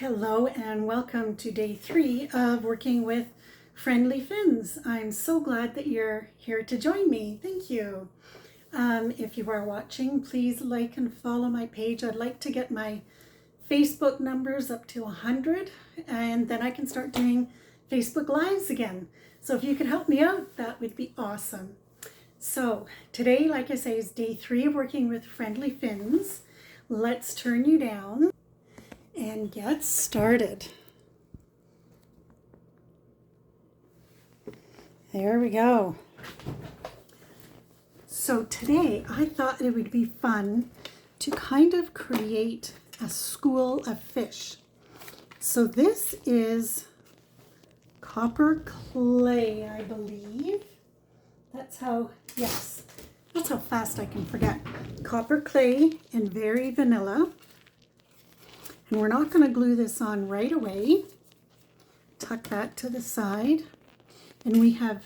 Hello and welcome to day 3 of working with friendly fins. I'm so glad that you're here to join me. Thank you. If you are watching, please like and follow my page. I'd like to get my Facebook numbers up to 100 and then I can start doing Facebook Lives again. So if you could help me out, that would be awesome. So today, like I say, is day 3 of working with friendly fins. Let's turn you down and get started. There we go. So today I thought it would be fun to kind of create a school of fish. So this is copper clay, I believe. That's how fast I can forget. Copper clay and very vanilla. And we're not going to glue this on right away. Tuck that to the side. And we have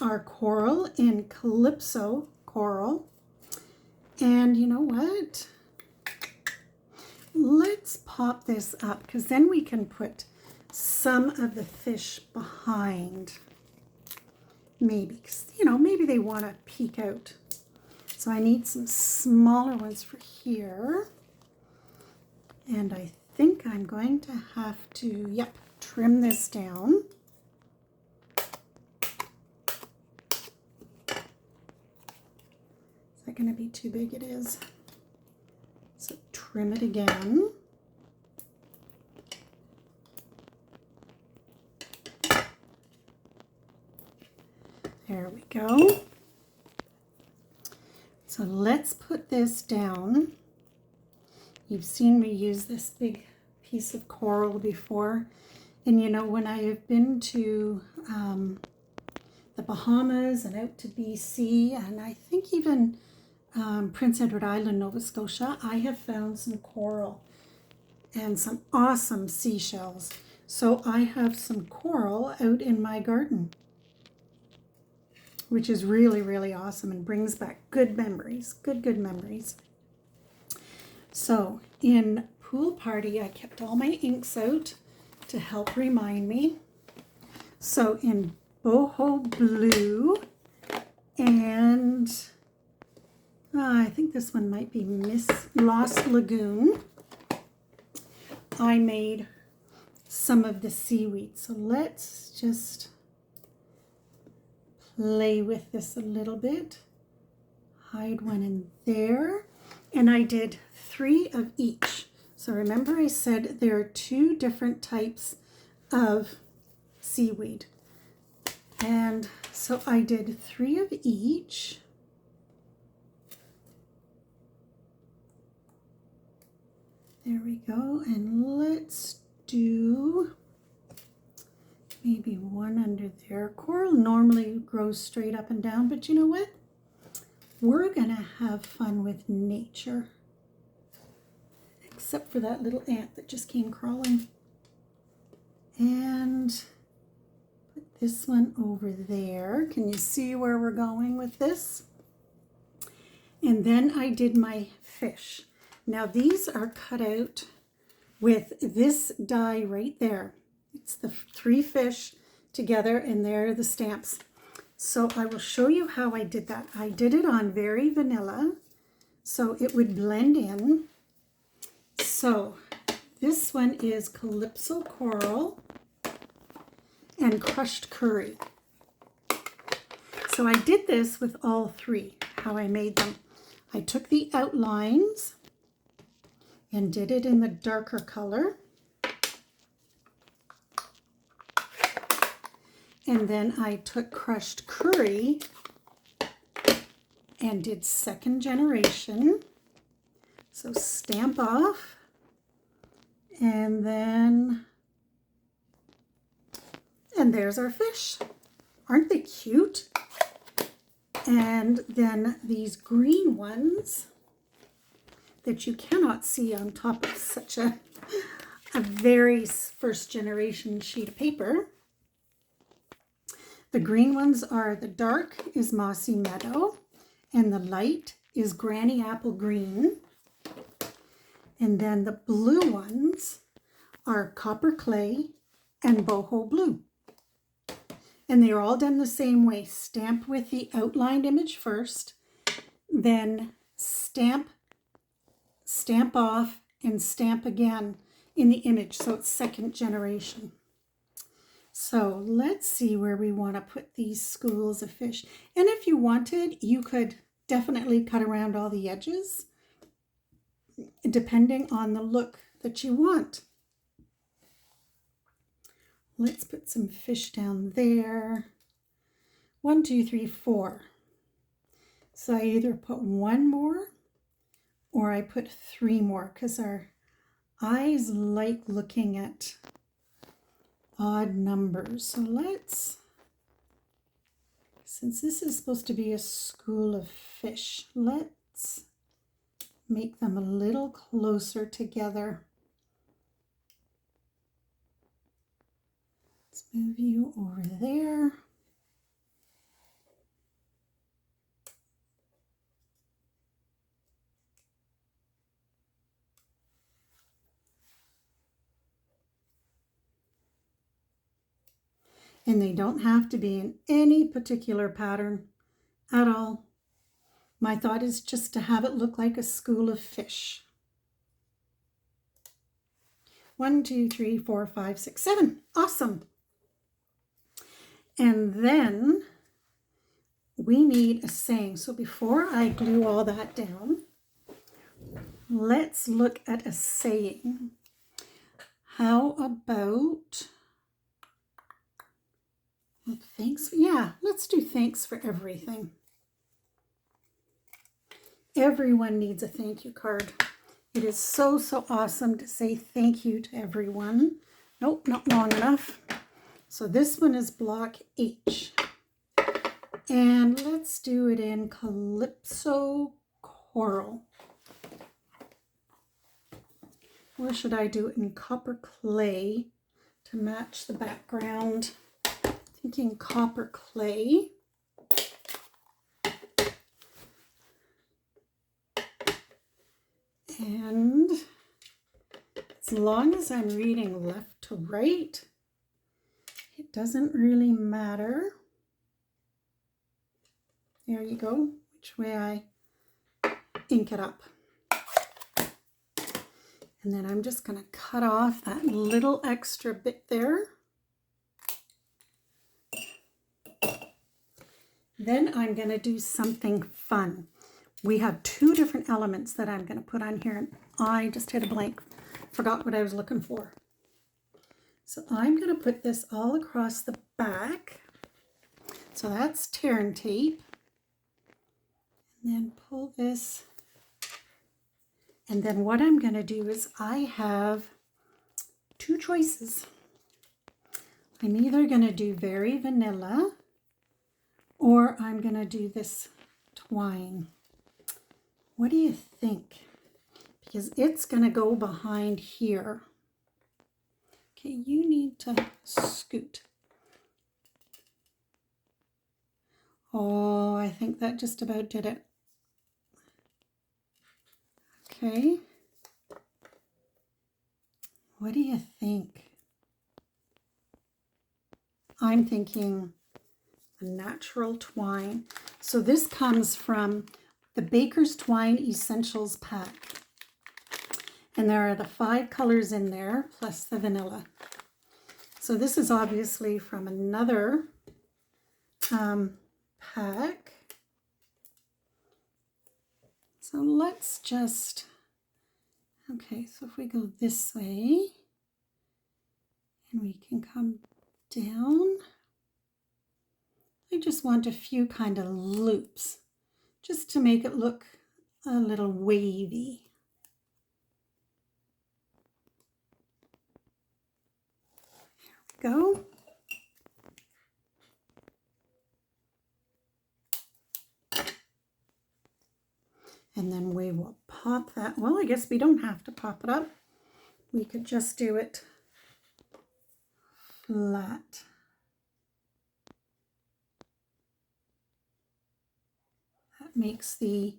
our coral in Calypso coral. And you know what? Let's pop this up because then we can put some of the fish behind. Maybe, maybe they want to peek out. So I need some smaller ones for here. And I think I'm going to have to, trim this down. Is that going to be too big? It is. So trim it again. There we go. So let's put this down. You've seen me use this big piece of coral before. And when I have been to the Bahamas and out to BC, and I think even Prince Edward Island, Nova Scotia, I have found some coral and some awesome seashells. So I have some coral out in my garden, which is really, really awesome and brings back good memories, good memories. So in Pool Party, I kept all my inks out to help remind me. So in Boho Blue and I think this one might be Miss Lost Lagoon, I made some of the seaweed. So let's just play with this a little bit. Hide one in there. And I did 3 of each. So remember I said there are 2 different types of seaweed. And so I did 3 of each. There we go. And let's do maybe one under there. Coral normally grows straight up and down, but you know what? We're gonna have fun with nature. Except for that little ant that just came crawling. And put this one over there. Can you see where we're going with this? And then I did my fish. Now these are cut out with this die right there. It's the 3 fish together and there are the stamps. So I will show you how I did that. I did it on very vanilla so it would blend in. So this one is Calypso coral and crushed curry. So I did this with all 3, how I made them. I took the outlines and did it in the darker color. And then I took crushed curry and did 2nd generation. So stamp off. And there's our fish. Aren't they cute? And then these green ones that you cannot see on top of such a very 1st generation sheet of paper. The green ones are, the dark is Mossy Meadow and the light is Granny Apple Green. And then the blue ones are copper clay and boho blue. And they are all done the same way. Stamp with the outlined image first, then stamp off, and stamp again in the image, so it's second generation. So let's see where we want to put these schools of fish. And if you wanted, you could definitely cut around all the edges, depending on the look that you want. Let's put some fish down there. 1, 2, 3, 4. So I either put one more or I put 3 more because our eyes like looking at odd numbers. So let's, since this is supposed to be a school of fish, let's make them a little closer together. Let's move you over there. And they don't have to be in any particular pattern at all. My thought is just to have it look like a school of fish. 1, 2, 3, 4, 5, 6, 7. Awesome. And then we need a saying. So before I glue all that down, let's look at a saying. How about thanks? Yeah, let's do thanks for everything. Everyone needs a thank you card. It is so, so awesome to say thank you to everyone. Nope, not long enough. So this one is block H. And let's do it in Calypso Coral. Or should I do it in Copper Clay to match the background? Thinking Copper Clay. And as long as I'm reading left to right, it doesn't really matter. There you go, which way I ink it up. And then I'm just going to cut off that little extra bit there. Then I'm going to do something fun. We have 2 different elements that I'm going to put on here, and I just hit a blank. Forgot what I was looking for. So I'm going to put this all across the back. So that's tear and tape. And then pull this. And then what I'm going to do is I have 2 choices. I'm either going to do very vanilla or I'm going to do this twine. What do you think? Because it's going to go behind here. Okay, you need to scoot. Oh, I think that just about did it. Okay. What do you think? I'm thinking a natural twine. So this comes from the Baker's Twine Essentials pack. And there are the 5 colors in there, plus the vanilla. So this is obviously from another pack. So let's just, okay, so if we go this way, and we can come down. I just want a few kind of loops, just to make it look a little wavy. There we go. And then we will pop that. Well, I guess we don't have to pop it up. We could just do it flat. That makes the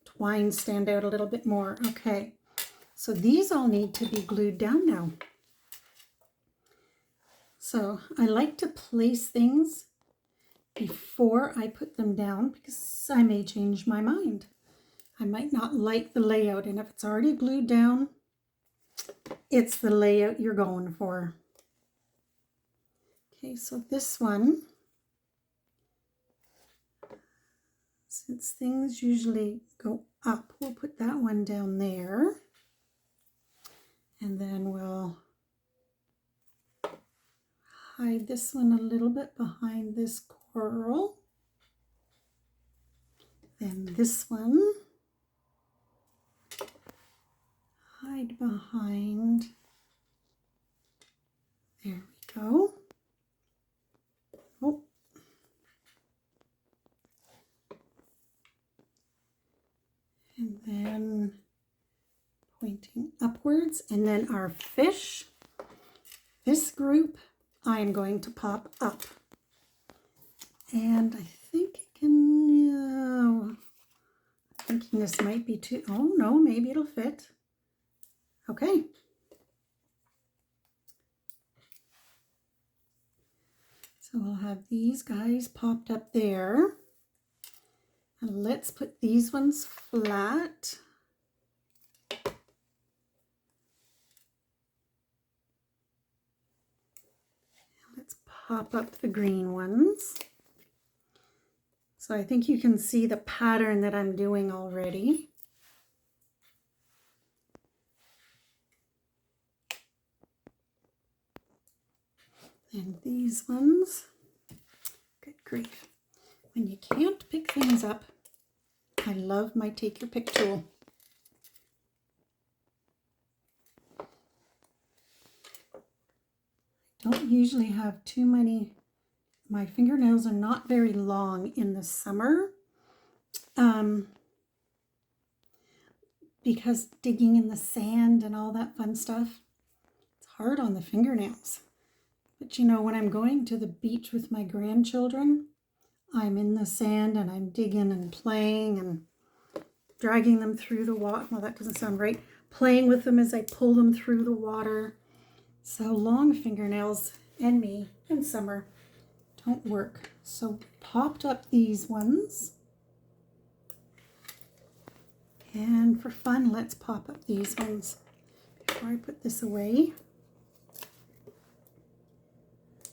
twine stand out a little bit more. Okay, so these all need to be glued down now. So I like to place things before I put them down because I may change my mind. I might not like the layout, and if it's already glued down, it's the layout you're going for. Okay, so this one, since things usually go up, we'll put that one down there. And then we'll hide this one a little bit behind this coral. Then this one, hide behind. There we go. Oh. And then pointing upwards, and then our fish, this group I am going to pop up, and I think it can, I'm thinking this might be too, oh no, maybe it'll fit. Okay. So we'll have these guys popped up there, and let's put these ones flat. Pop up the green ones. So I think you can see the pattern that I'm doing already. And these ones, good grief. When you can't pick things up, I love my take your pick tool. Don't usually have too many, my fingernails are not very long in the summer because digging in the sand and all that fun stuff, it's hard on the fingernails. But you know, when I'm going to the beach with my grandchildren, I'm in the sand and I'm digging and playing and dragging them through the water. Well, that doesn't sound right. Playing with them as I pull them through the water. So long fingernails and me in summer don't work. So popped up these ones. And for fun, let's pop up these ones before I put this away.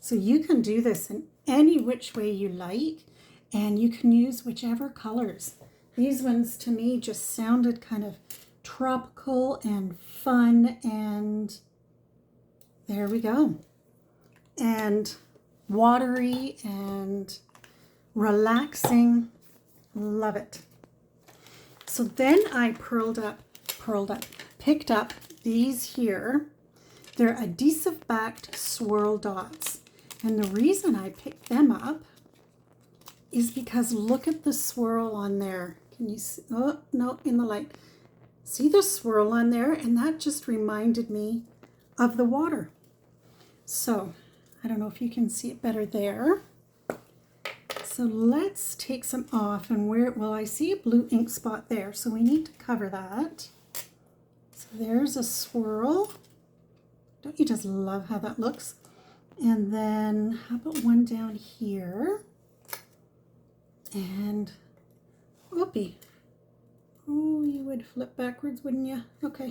So you can do this in any which way you like, and you can use whichever colors. These ones to me just sounded kind of tropical and fun, and there we go. And watery and relaxing. Love it. So then I picked up these here. They're adhesive backed swirl dots. And the reason I picked them up is because look at the swirl on there. Can you see? Oh, no, in the light. See the swirl on there? And that just reminded me of the water. So I don't know if you can see it better there. So let's take some off, and well, I see a blue ink spot there, so we need to cover that. So there's a swirl. Don't you just love how that looks? And then how about one down here? And whoopee. Oh, you would flip backwards, wouldn't you? Okay.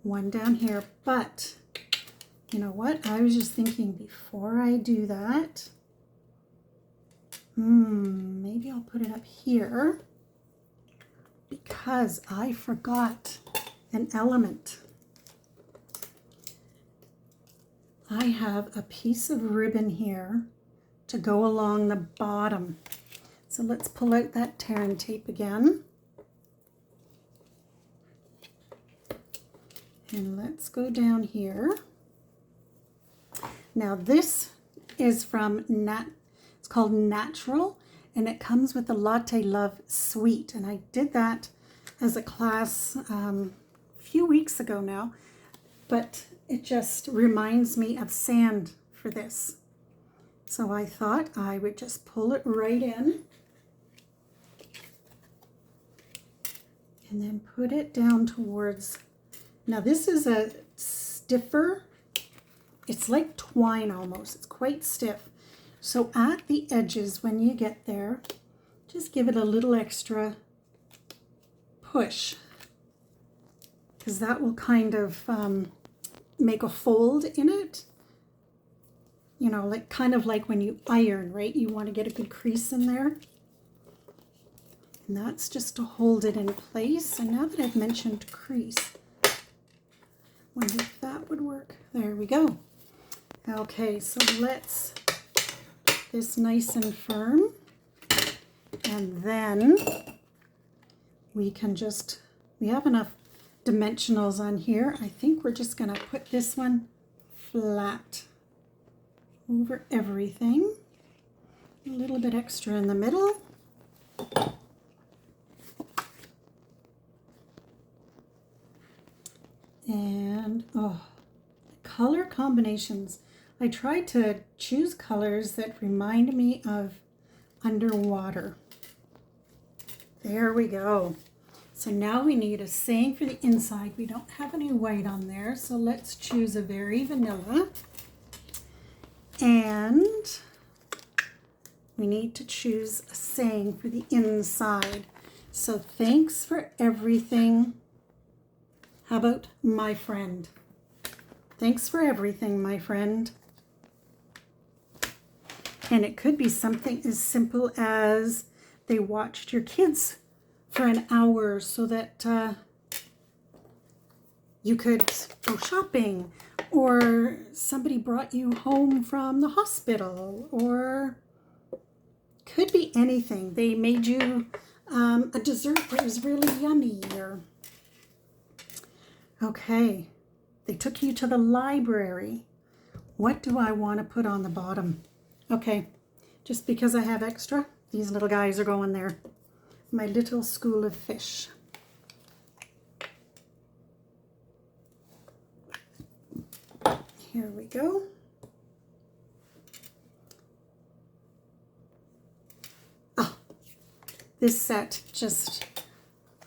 One down here, but you know what? I was just thinking before I do that, maybe I'll put it up here because I forgot an element. I have a piece of ribbon here to go along the bottom. So let's pull out that tear and tape again. And let's go down here. Now this is from it's called Natural, and it comes with the Latte Love Sweet. And I did that as a class a few weeks ago now, but it just reminds me of sand for this. So I thought I would just pull it right in and then put it down towards, now this is a stiffer it's like twine almost. It's quite stiff. So at the edges, when you get there, just give it a little extra push, because that will kind of make a fold in it. You know, like kind of like when you iron, right? You want to get a good crease in there. And that's just to hold it in place. And now that I've mentioned crease, wonder if that would work. There we go. Okay, so let's get this nice and firm. And then we can just, we have enough dimensionals on here. I think we're just going to put this one flat over everything. A little bit extra in the middle. And oh, color combinations. I tried to choose colors that remind me of underwater. There we go. So now we need a saying for the inside. We don't have any white on there, so let's choose a very vanilla. And we need to choose a saying for the inside. So thanks for everything. How about my friend? Thanks for everything, my friend. And it could be something as simple as they watched your kids for an hour so that you could go shopping, or somebody brought you home from the hospital, or could be anything. They made you a dessert that was really yummy, or okay, they took you to the library. What do I want to put on the bottom? Okay, just because I have extra, these little guys are going there. My little school of fish. Here we go. Oh, this set just,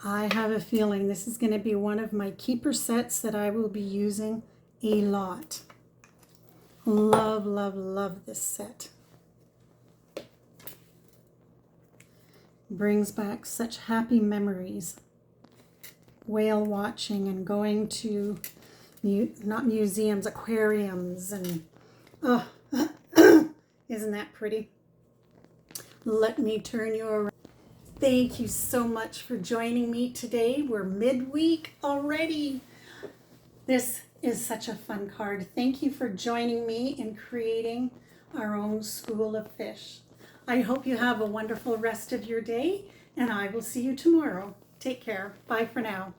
I have a feeling this is going to be one of my keeper sets that I will be using a lot. Love, love, love this set. Brings back such happy memories. Whale watching and going to, not museums, aquariums, and oh, isn't that pretty? Let me turn you around. Thank you so much for joining me today. We're midweek already. This is such a fun card. Thank you for joining me in creating our own school of fish. I hope you have a wonderful rest of your day, and I will see you tomorrow. Take care. Bye for now.